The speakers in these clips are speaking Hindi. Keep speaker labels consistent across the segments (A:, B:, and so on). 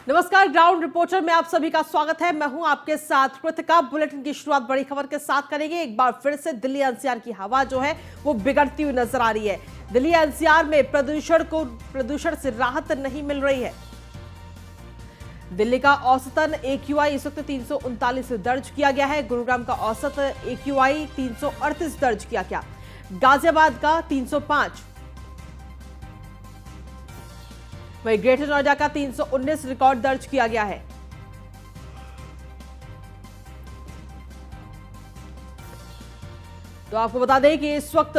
A: नमस्कार, ग्राउंड रिपोर्टर में आप सभी का स्वागत है। मैं हूं आपके साथ कृतिका। बुलेटिन की शुरुआत बड़ी खबर के साथ करेंगे। एक बार फिर से दिल्ली एनसीआर की हवा जो है वो बिगड़ती हुई नजर आ रही है। दिल्ली एनसीआर में प्रदूषण से राहत नहीं मिल रही है। दिल्ली का औसतन एक्यूआई इस वक्त 339 दर्ज किया गया है। गुरुग्राम का औसत एक्यूआई 338 दर्ज किया गया। गाजियाबाद का 305, वहीं ग्रेटर नोएडा का 319 रिकॉर्ड दर्ज किया गया है। तो आपको बता दें कि इस वक्त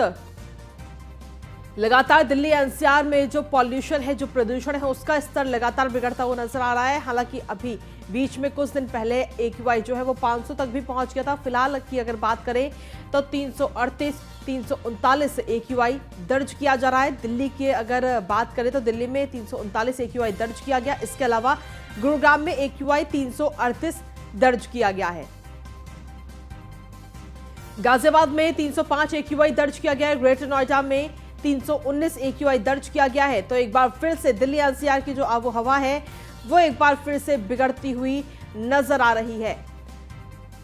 A: लगातार दिल्ली एनसीआर में जो पॉल्यूशन है, जो प्रदूषण है, उसका स्तर लगातार बिगड़ता हुआ नजर आ रहा है। हालांकि अभी बीच में कुछ दिन पहले एक्यूआई जो है वो 500 तक भी पहुंच गया था। फिलहाल की अगर बात करें तो 338, 339 एक्यूआई दर्ज किया जा रहा है। दिल्ली की अगर बात करें तो दिल्ली में 339 एक्यूआई दर्ज किया गया। इसके अलावा गुरुग्राम में एक्यूआई 338 दर्ज किया गया है। गाजियाबाद में 305 एक्यूआई दर्ज किया गया है। ग्रेटर नोएडा में 319 एक्यूआई दर्ज किया गया है। तो एक बार फिर से दिल्ली एनसीआर की जो आबो हवा है वो एक बार फिर से बिगड़ती हुई नजर आ रही है।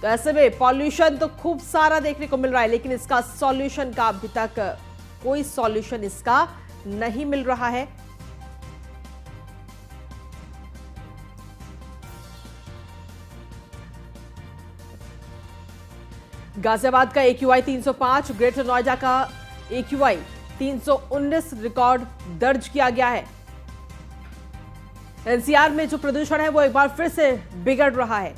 A: तो ऐसे में पॉल्यूशन तो खूब सारा देखने को मिल रहा है, लेकिन इसका सॉल्यूशन का अभी तक कोई सॉल्यूशन इसका नहीं मिल रहा है। गाजियाबाद का एक्यूआई 305, ग्रेटर नोएडा का एक्यूआई 319 रिकॉर्ड दर्ज किया गया है। एनसीआर में जो प्रदूषण है वो एक बार फिर से बिगड़ रहा है।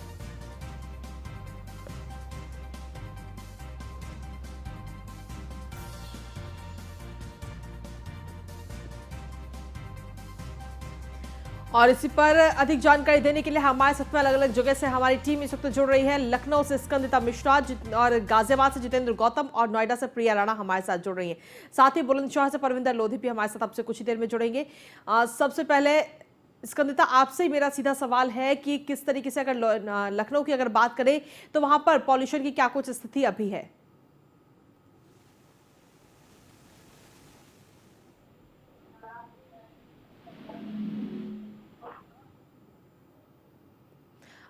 A: और इसी पर अधिक जानकारी देने के लिए हमारे साथ में अलग अलग जगह से हमारी टीम इस वक्त जुड़ रही है। लखनऊ से स्कंदिता मिश्रा और गाजियाबाद से जितेंद्र गौतम और नोएडा से प्रिया राणा हमारे साथ जुड़ रही हैं। साथ ही बुलंदशहर से परविंदर लोधी भी हमारे साथ आपसे कुछ ही देर में जुड़ेंगे। सबसे पहले स्कंदिता, आपसे ही मेरा सीधा सवाल है कि किस तरीके से अगर लखनऊ की अगर बात करें तो वहां पर पॉल्यूशन की क्या कुछ स्थिति अभी है?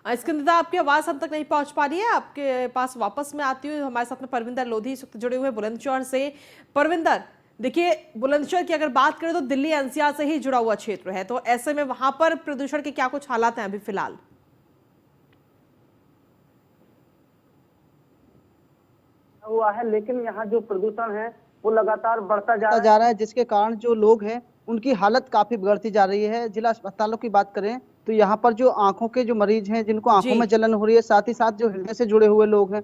A: स्कंदिता, आपकी आवाज हम तक नहीं पहुंच पा रही है। आपके पास वापस में आती हुई हमारे साथ में परविंदर लोधी इस वक्त जुड़े हुए बुलंदशहर से। परविंदर, देखिए, बुलंदशहर की अगर बात करें तो दिल्ली एनसीआर से ही जुड़ा हुआ क्षेत्र है, तो ऐसे में वहां पर प्रदूषण के क्या कुछ हालात हैं अभी फिलहाल?
B: हुआ है, लेकिन यहाँ जो प्रदूषण है वो लगातार बढ़ता जा रहा है, जिसके कारण जो लोग हैं उनकी हालत काफी बिगड़ती जा रही है। जिला अस्पतालों की बात करें तो यहाँ पर जो आंखों के जो मरीज हैं, जिनको आंखों में
A: जी।
B: जलन हो रही है, साथ ही साथ जो हृदय से जुड़े हुए लोग हैं,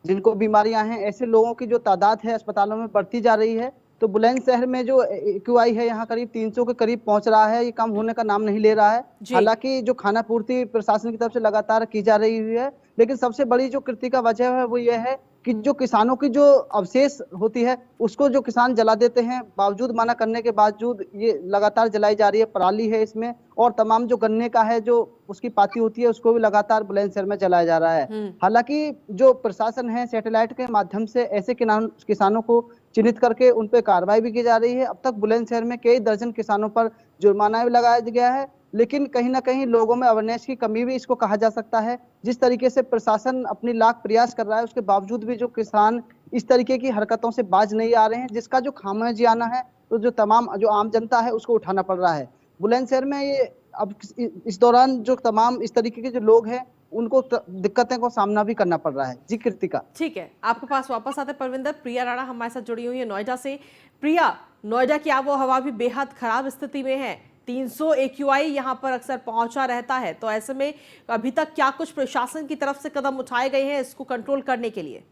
B: जिनको बीमारियां हैं, ऐसे लोगों की जो तादाद है अस्पतालों में बढ़ती जा रही है। तो बुलंदशहर में जो एक्यूआई है यहाँ करीब 300 के करीब पहुंच रहा है। ये कम होने का नाम नहीं ले रहा है।
A: जी।
B: हालांकि जो खाना पूर्ति प्रशासन की तरफ से लगातार की जा रही है, लेकिन सबसे बड़ी जो कृति का वजह है वो ये है कि जो किसानों की जो अवशेष होती है उसको जो किसान जला देते हैं, बावजूद मना करने के बावजूद ये लगातार जलाई जा रही है। पराली है इसमें, और तमाम जो गन्ने का है जो उसकी पाती होती है उसको भी लगातार बुलंदशहर में जलाया जा रहा है। हालांकि जो प्रशासन है सैटेलाइट के माध्यम से ऐसे किसानों को चिन्हित करके उन पर कार्रवाई भी की जा रही है। अब तक बुलंदशहर में कई दर्जन किसानों पर जुर्माना भी लगाया गया है, लेकिन कहीं ना कहीं लोगों में अवेयरनेस की कमी भी इसको कहा जा सकता है। जिस तरीके से प्रशासन अपनी लाख प्रयास कर रहा है, उसके बावजूद भी जो किसान इस तरीके की हरकतों से बाज नहीं आ रहे हैं, जिसका जो खामियाजाना है तो जो तमाम जो आम जनता है उसको उठाना पड़ रहा है। बुलंदशहर में ये अब इस दौरान जो तमाम इस तरीके के जो लोग हैं उनको दिक्कतें को सामना भी करना पड़ रहा है। जी कृतिका।
A: ठीक है, आपके पास वापस आते परविंदर। प्रिया राणा हमारे साथ जुड़ी हुई है नोएडा से। प्रिया, नोएडा की आबो हवा भी बेहद खराब स्थिति में है। 300 एक्यूआई यहां पर अक्सर पहुंचा रहता है, तो ऐसे में अभी तक क्या कुछ प्रशासन की तरफ से कदम उठाए गए हैं इसको कंट्रोल करने के लिए?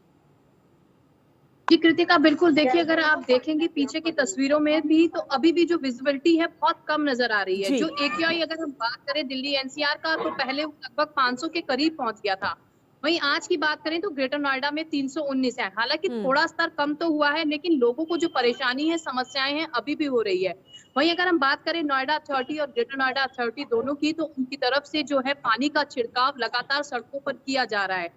C: जी कृतिका, बिल्कुल। देखिए, अगर आप देखेंगे पीछे की तस्वीरों में भी तो अभी भी जो विजिबिलिटी है बहुत कम नजर आ रही है। जो एक्यूआई अगर हम बात करें दिल्ली एनसीआर का तो पहले लगभग 500 के करीब पहुंच गया था। वहीं आज की बात करें तो ग्रेटर नोएडा में 319 है। हालांकि थोड़ा स्तर कम तो हुआ है, लेकिन लोगों को जो परेशानी है, समस्याएं हैं, अभी भी हो रही है। वहीं अगर हम बात करें नोएडा अथॉरिटी और ग्रेटर नोएडा अथॉरिटी दोनों की, तो उनकी तरफ से जो है पानी का छिड़काव लगातार सड़कों पर किया जा रहा है।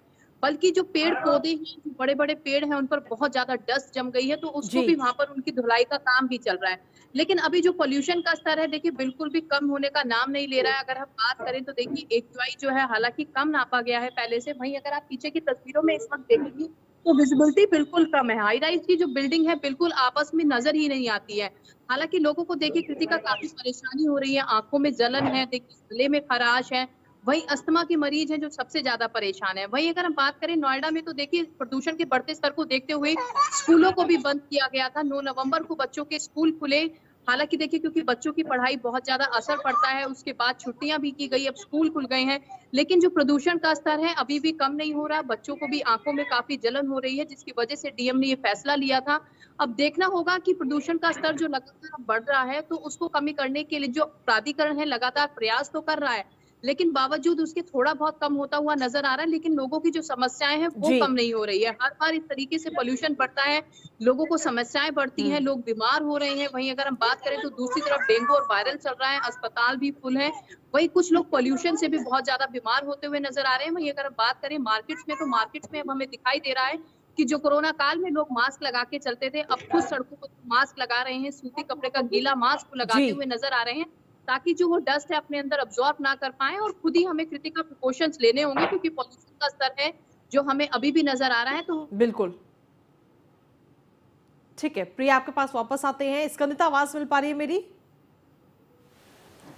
C: बल्कि जो पेड़ पौधे हैं, जो बड़े बड़े पेड़ हैं, उन पर बहुत ज्यादा डस्ट जम गई है, तो उसको
A: जी।
C: भी वहां पर उनकी धुलाई का काम भी चल रहा है। लेकिन अभी जो पोल्यूशन का स्तर है, देखिए बिल्कुल भी कम होने का नाम नहीं ले रहा है। अगर हम बात करें तो देखिए एक्यूआई जो है हालांकि कम नापा गया है पहले से, वहीं अगर आप पीछे की तस्वीरों में इस वक्त देखेंगे तो विजिबिलिटी बिल्कुल कम है। हाई राइज की जो बिल्डिंग है बिल्कुल आपस में नजर ही नहीं आती है। हालांकि लोगों को देखिए कृतिका काफी परेशानी हो रही है, आंखों में जलन है, देखिए गले में खराश है, वहीं अस्थमा के मरीज हैं जो सबसे ज्यादा परेशान है। वहीं अगर हम बात करें नोएडा में तो देखिए प्रदूषण के बढ़ते स्तर को देखते हुए स्कूलों को भी बंद किया गया था। 9 नवंबर को बच्चों के स्कूल खुले। हालांकि देखिए क्योंकि बच्चों की पढ़ाई बहुत ज्यादा असर पड़ता है, उसके बाद छुट्टियां भी की गई, अब स्कूल खुल गए हैं, लेकिन जो प्रदूषण का स्तर है अभी भी कम नहीं हो रहा। बच्चों को भी आंखों में काफी जलन हो रही है, जिसकी वजह से डीएम ने ये फैसला लिया था। अब देखना होगा कि प्रदूषण का स्तर जो लगातार बढ़ रहा है तो उसको कमी करने के लिए जो प्राधिकरण है लगातार प्रयास तो कर रहा है, लेकिन बावजूद उसके थोड़ा बहुत कम होता हुआ नजर आ रहा है। लेकिन लोगों की जो समस्याएं हैं वो
A: जी।
C: कम नहीं हो रही है। हर बार इस तरीके से पोल्यूशन बढ़ता है, लोगों को समस्याएं बढ़ती हैं, लोग बीमार हो रहे हैं। वहीं अगर हम बात करें तो दूसरी तरफ डेंगू और वायरल चल रहा है, अस्पताल भी फुल है। वहीं कुछ लोग पोल्यूशन से भी बहुत ज्यादा बीमार होते हुए नजर आ रहे हैं। वहीं अगर हम बात करें मार्केट्स में, तो मार्केट्स में अब हमें दिखाई दे रहा है कि जो कोरोना काल में लोग मास्क लगा के चलते थे, अब खुद सड़कों पर मास्क लगा रहे हैं, सूती कपड़े का गीला मास्क
A: जी।
C: लगाते हुए नजर आ रहे हैं, ताकि जो वो डस्ट है अपने अंदर अब्सॉर्ब ना कर पाए। और खुद ही हमें क्रिटिकल प्रिकॉशंस लेने होंगे, क्योंकि पॉल्यूशन का स्तर है जो हमें अभी भी नजर आ रहा है। तो
A: बिल्कुल। ठीक है प्रिया, आपके पास वापस आते हैं। स्कंदिता, आवाज मिल पा रही है मेरी?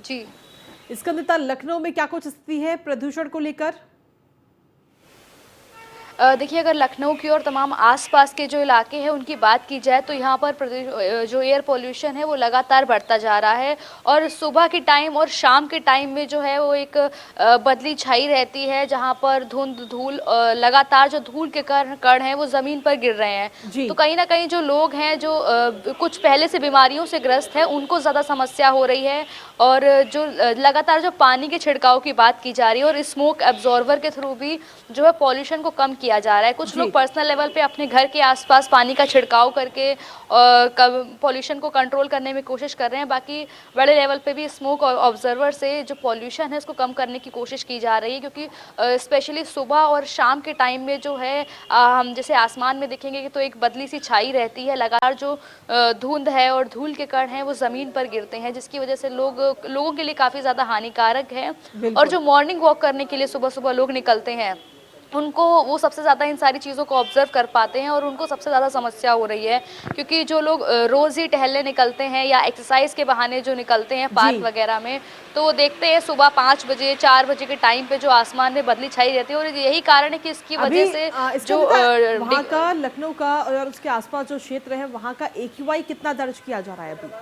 D: जी।
A: स्कंदिता, लखनऊ में क्या कुछ स्थिति है प्रदूषण को लेकर?
D: देखिए, अगर लखनऊ की और तमाम आसपास के जो इलाके हैं उनकी बात की जाए तो यहाँ पर जो एयर पोल्यूशन है वो लगातार बढ़ता जा रहा है। और सुबह के टाइम और शाम के टाइम में जो है वो एक बदली छाई रहती है, जहाँ पर धुंध धूल लगातार जो धूल के कण कण हैं वो ज़मीन पर गिर रहे हैं। तो कहीं ना कहीं जो लोग हैं जो कुछ पहले से बीमारियों से ग्रस्त हैं उनको ज़्यादा समस्या हो रही है। और जो लगातार जो पानी के छिड़काव की बात की जा रही है और स्मोक एब्जॉर्बर के थ्रू भी जो है पॉल्यूशन को कम किया जा रहा है। कुछ लोग पर्सनल लेवल पे अपने घर के आसपास पानी का छिड़काव करके पॉल्यूशन को कंट्रोल करने में कोशिश कर रहे हैं। बाकी बड़े लेवल पे भी स्मोक ऑब्जर्वर से जो पॉल्यूशन है उसको कम करने की कोशिश की जा रही है, क्योंकि स्पेशली सुबह और शाम के टाइम में जो है हम जैसे आसमान में देखेंगे कि तो एक बदली सी छाई रहती है, लगातार जो धुंध है और धूल के कण हैं वो ज़मीन पर गिरते हैं, जिसकी वजह से लोगों के लिए काफ़ी ज़्यादा हानिकारक है। और जो मॉर्निंग वॉक करने के लिए सुबह सुबह लोग निकलते हैं उनको वो सबसे ज़्यादा इन सारी चीज़ों को ऑब्जर्व कर पाते हैं और उनको सबसे ज़्यादा समस्या हो रही है। क्योंकि जो लोग रोज़ ही टहलने निकलते हैं या एक्सरसाइज के बहाने जो निकलते हैं पार्क वगैरह में, तो वो देखते हैं सुबह 5 बजे 4 बजे के टाइम पे जो आसमान में बदली छाई रहती है। और यही कारण है कि इसकी वजह से जो
A: वहाँ का लखनऊ का और उसके आसपास जो क्षेत्र है वहाँ का एक्यूआई कितना दर्ज किया जा रहा है अभी?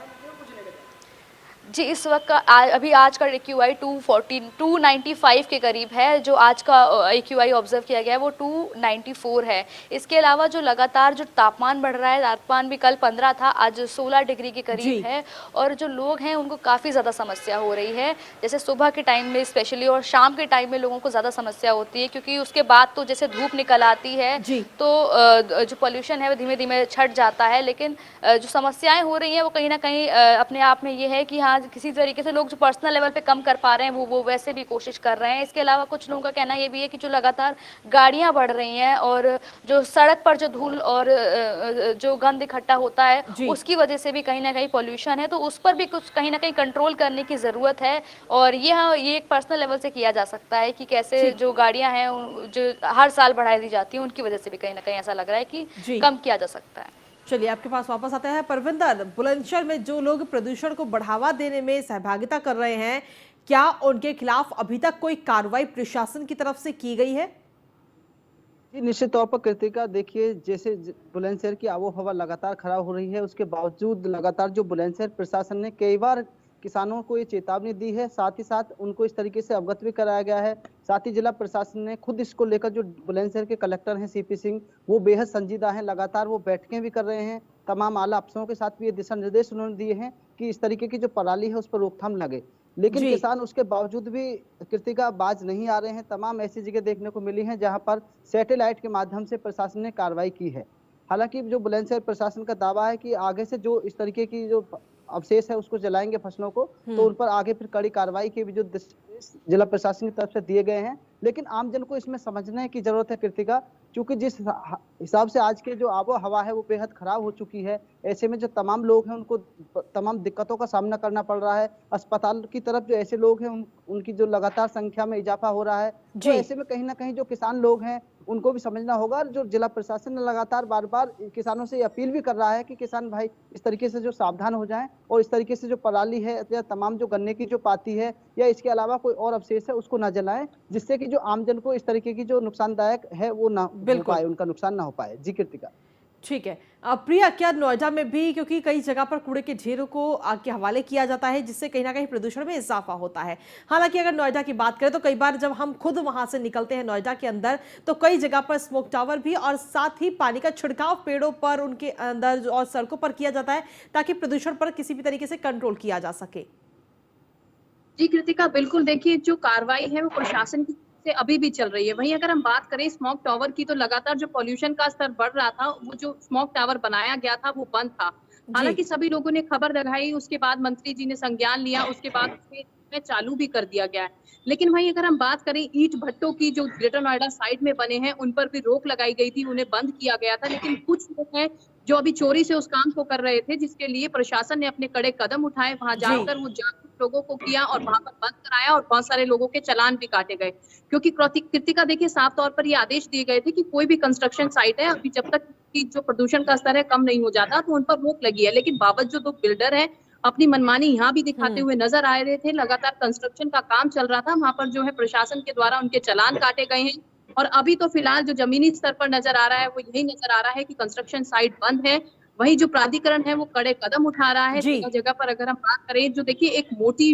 D: जी, इस वक्त का अभी आज का एक्यूआई 295 के करीब है। जो आज का एक्यूआई ऑब्जर्व किया गया है वो 294 है। इसके अलावा जो लगातार जो तापमान बढ़ रहा है, तापमान भी कल 15 था, आज 16 डिग्री के करीब है। और जो लोग हैं उनको काफ़ी ज़्यादा समस्या हो रही है। जैसे सुबह के टाइम में स्पेशली और शाम के टाइम में लोगों को ज़्यादा समस्या होती है, क्योंकि उसके बाद तो जैसे धूप निकल आती है तो जो पोल्यूशन है वो धीमे धीमे छट जाता है। लेकिन जो समस्याएँ हो रही हैं वो कहीं ना कहीं अपने आप में ये है कि हाँ, किसी तरीके से लोग जो पर्सनल लेवल पे कम कर पा रहे हैं वो वैसे भी कोशिश कर रहे हैं। इसके अलावा कुछ लोगों का कहना ये भी है कि जो लगातार गाड़ियां बढ़ रही हैं और जो सड़क पर जो धूल और जो गंद इकट्ठा होता है उसकी वजह से भी कहीं ना कहीं पॉल्यूशन है, तो उस पर भी कुछ कहीं ना कहीं कंट्रोल करने की ज़रूरत है। और ये एक पर्सनल लेवल से किया जा सकता है कि कैसे जो गाड़ियाँ हैं जो हर साल बढ़ाई दी जाती हैं उनकी वजह से भी कहीं ना कहीं ऐसा लग रहा है कि कम किया जा सकता है।
A: चलिए आपके पास वापस आते हैं। परविंदर, बुलंदशहर में जो लोग प्रदूषण को बढ़ावा देने में सहभागिता कर रहे हैं, क्या उनके खिलाफ अभी तक कोई कार्रवाई प्रशासन की तरफ से की गई है?
B: जी, निश्चित तौर पर कृतिका, देखिए जैसे बुलंदशहर की आबो हवा लगातार खराब हो रही है, उसके बावजूद लगातार जो बुलंदशहर प्रशासन ने कई बार किसानों को ये चेतावनी दी है, साथ ही साथ उनको इस तरीके से अवगत भी कराया गया है। साथ ही जिला प्रशासन ने खुद इसको लेकर, जो बुलंदशहर के कलेक्टर हैं सीपी सिंह, वो बेहद संजीदा हैं, लगातार वो बैठकें भी कर रहे हैं, तमाम आला अफसरों के साथ भी ये दिशा निर्देश उन्होंने दिए हैं कि इस तरीके की जो पराली है उस पर रोकथाम लगे। लेकिन किसान उसके बावजूद भी कृतिका बाज नहीं आ रहे हैं। तमाम ऐसी जगह देखने को मिली हैं जहां पर सैटेलाइट के माध्यम से प्रशासन ने कार्रवाई की है। हालांकि जो बुलंदशहर प्रशासन का दावा है कि आगे से जो इस तरीके की जो अवशेष है उसको जलाएंगे फसलों को, तो उन पर आगे फिर कड़ी कार्रवाई के भी जो जिला प्रशासन की तरफ से दिए गए हैं। लेकिन आम जन को इसमें समझने की जरूरत है कृतिका, क्योंकि जिस हिसाब से आज के जो आबो हवा है वो बेहद खराब हो चुकी है। ऐसे में जो तमाम लोग हैं उनको तमाम दिक्कतों का सामना करना पड़ रहा है। अस्पताल की तरफ जो ऐसे लोग हैं उनकी जो लगातार संख्या में इजाफा हो रहा है, तो ऐसे में कहीं ना कहीं जो किसान लोग हैं उनको भी समझना होगा। जो जिला प्रशासन ने लगातार बार बार किसानों से अपील भी कर रहा है कि किसान भाई इस तरीके से जो सावधान हो जाएं और इस तरीके से जो पराली है या तमाम जो गन्ने की जो पाती है या इसके अलावा कोई और अवशेष है उसको ना जलाएं, जिससे कि जो आमजन को इस तरीके की जो नुकसानदायक है वो ना हो पाए, उनका नुकसान ना हो पाए। जी कृतिका।
A: ठीक है। प्रिया, क्या नोएडा में भी, क्योंकि कई जगह पर कूड़े के ढेरों को आग के हवाले किया जाता है जिससे कहीं ना कहीं प्रदूषण में इजाफा होता है। हालांकि अगर नोएडा की बात करें तो कई बार जब हम खुद वहां से निकलते हैं नोएडा के अंदर, तो कई जगह पर स्मोक टावर भी और साथ ही पानी का छिड़काव पेड़ों पर, उनके अंदर और सड़कों पर किया जाता है ताकि प्रदूषण पर किसी भी तरीके से कंट्रोल किया जा सके।
C: जी कृतिका, बिल्कुल देखिए जो कार्रवाई है वो प्रशासन की से अभी भी चल रही है। वहीं अगर हम बात करें स्मोक टावर की, तो लगातार जो पॉल्यूशन का स्तर बढ़ रहा था, वो जो स्मोक टावर बनाया गया था वो बंद था। हालांकि सभी लोगों ने खबर लगाई, उसके बाद मंत्री जी ने संज्ञान लिया, उसके बाद में चालू भी कर दिया गया है। लेकिन वहीं अगर हम बात करें ईंट भट्टों की जो ग्रेटर नोएडा साइड में बने हैं, उन पर भी रोक लगाई गई थी, उन्हें बंद किया गया था। लेकिन कुछ लोग हैं जो अभी चोरी से उस काम को कर रहे थे, जिसके लिए प्रशासन ने अपने कड़े कदम उठाए, वहां जाकर वो जागरूक लोगों को किया और वहां पर बंद कराया और बहुत सारे लोगों के चालान भी काटे गए। क्योंकि कृतिका देखिए साफ तौर पर ये आदेश दिए गए थे कि कोई भी कंस्ट्रक्शन साइट है, अभी जब तक कि जो प्रदूषण का स्तर है कम नहीं हो जाता तो उन पर रोक लगी है। लेकिन बावजूद जो बिल्डर है अपनी मनमानी यहाँ भी दिखाते हुए नजर आ रहे थे। लगातार कंस्ट्रक्शन का काम चल रहा था, वहां पर जो है प्रशासन के द्वारा उनके चालान काटे गए हैं। और अभी तो फिलहाल जो जमीनी स्तर पर नजर आ रहा है वो यही नजर आ रहा है कि कंस्ट्रक्शन साइट बंद है। वही जो प्राधिकरण है वो कड़े कदम उठा रहा है। जगह जगह पर अगर हम बात करें, जो देखिए एक मोटी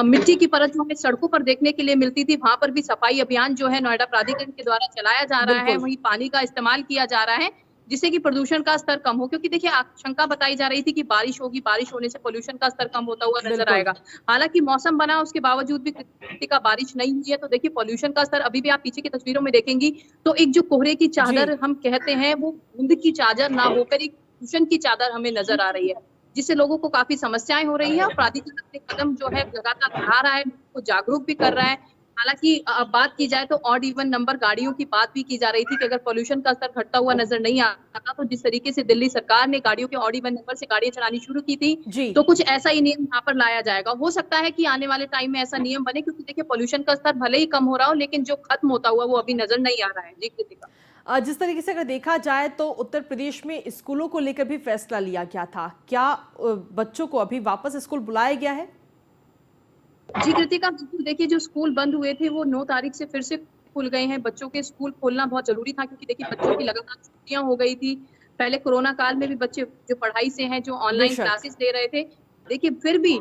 C: मिट्टी की परत जो हमें सड़कों पर देखने के लिए मिलती थी, वहां पर भी सफाई अभियान जो है नोएडा प्राधिकरण के द्वारा चलाया जा रहा है। वहीं पानी का इस्तेमाल किया जा रहा है जिससे कि प्रदूषण का स्तर कम हो। क्योंकि देखिए आशंका बताई जा रही थी कि बारिश होगी, बारिश होने से पोल्यूशन का स्तर कम होता हुआ नजर आएगा। हालांकि मौसम बना, उसके बावजूद भी का बारिश नहीं हुई है, तो देखिए पोल्यूशन का स्तर अभी भी आप पीछे की तस्वीरों में देखेंगी तो एक जो कोहरे की चादर हम कहते हैं वो धुंध की चादर ना होकर एक प्रदूषण की चादर हमें नजर आ रही है, जिससे लोगों को काफी समस्याएं हो रही है। और प्राधिकरण अपने कदम जो है लगातार बढ़ा रहा है, को जागरूक भी कर रहा है। हालांकि अब बात की जाए तो ऑड इवन नंबर गाड़ियों की बात भी की जा रही थी कि अगर पोल्यूशन का स्तर घटता हुआ नजर नहीं आता, तो जिस तरीके से दिल्ली सरकार ने गाड़ियों के ऑड इवन नंबर से गाड़ियां चलानी शुरू की थी, तो कुछ ऐसा ही नियम यहाँ पर लाया जाएगा। हो सकता है कि आने वाले टाइम में ऐसा नियम बने, क्योंकि देखिए पोल्यूशन का स्तर भले ही कम हो रहा हो लेकिन जो खत्म होता हुआ वो अभी नजर नहीं आ रहा है। जी कृतिका।
A: जिस तरीके से अगर देखा जाए तो उत्तर प्रदेश में स्कूलों को लेकर भी फैसला लिया गया था, क्या बच्चों को अभी वापस स्कूल बुलाया गया है?
C: जी कृतिका, देखिए जो स्कूल बंद हुए थे वो 9 तारीख से फिर से खुल गए हैं। बच्चों के स्कूल खोलना बहुत जरूरी था, क्योंकि देखिए बच्चों की लगातार छुट्टियां हो गई थी। पहले कोरोना काल में भी बच्चे जो पढ़ाई से हैं, जो ऑनलाइन क्लासेस ले रहे थे, देखिए फिर भी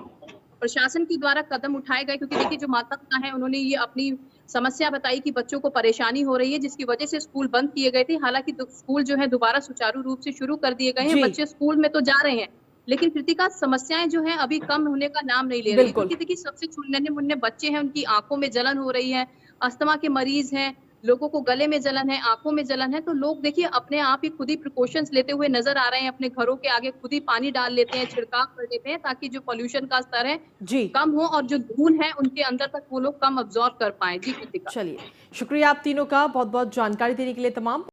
C: प्रशासन के द्वारा कदम उठाए गए। क्योंकि देखिए जो माता पिता हैं उन्होंने ये अपनी समस्या बताई कि बच्चों को परेशानी हो रही है, जिसकी वजह से स्कूल बंद किए गए थे। हालांकि स्कूल जो है दोबारा सुचारू रूप से शुरू कर दिए गए हैं। बच्चे स्कूल में तो जा रहे हैं, लेकिन कृतिका समस्याएं जो है अभी कम होने का नाम नहीं ले रही। क्योंकि देखिए सबसे नन्हे मुन्ने बच्चे हैं, उनकी आंखों में जलन हो रही है, अस्थमा के मरीज हैं, लोगों को गले में जलन है, आंखों में जलन है। तो लोग देखिए अपने आप ही खुद ही प्रिकॉशंस लेते हुए नजर आ रहे हैं। अपने घरों के आगे खुद ही पानी डाल लेते हैं, छिड़काव कर लेते हैं, ताकि जो पोल्यूशन का स्तर है कम हो और जो धूल है उनके अंदर तक वो लोग कम अब्सॉर्ब कर पाए। जी कृतिका।
A: चलिए, शुक्रिया आप तीनों का बहुत बहुत जानकारी देने के लिए तमाम।